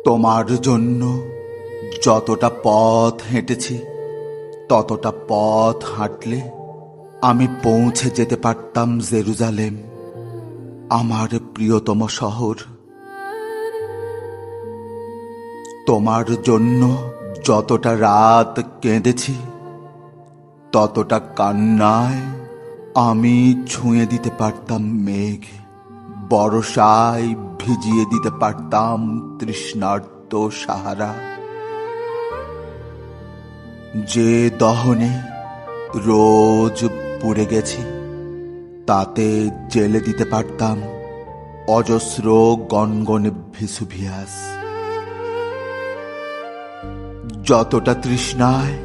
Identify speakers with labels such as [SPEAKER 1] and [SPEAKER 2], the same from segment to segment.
[SPEAKER 1] তোমার জন্য যতটা পথ হেঁটেছি ততটা পথ হাঁটলে আমি পৌঁছে যেতে পারতাম জেরুজালেম, আমার প্রিয়তম শহর। তোমার জন্য যতটা রাত কেঁদেছি ততটা কান্নায় আমি ছুঁয়ে দিতে পারতাম মেঘ, বর্ষায় ভিজিয়ে দিতে পারতাম তৃষ্ণার্ত সাহারা। যে দহনে রোজ পুড়ে গেছি তাতে জেলে দিতে পারতাম অজস্র গনগনে ভেসুভিয়াস। যতটা তৃষ্ণায়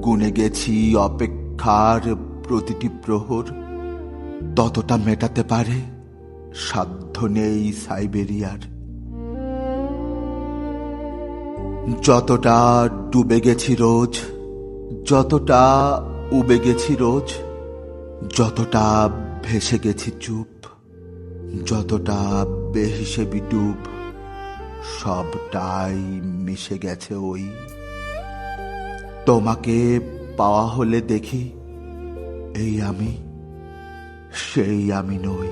[SPEAKER 1] গুনে গেছি অপেক্ষার প্রতিটি প্রহর, ততটা মেটাতে পারে সাধ্য নেই সাইবেরিয়ার। যতটা ডুবে গেছি রোজ, যতটা উবে গেছি রোজ, যতটা ভেসে গেছি চুপ, যতটা বেহিসেবি ডুব, সবটাই মিশে গেছে ওই। তোমাকে পাওয়া হলে দেখি এই আমি সেই আমি নই।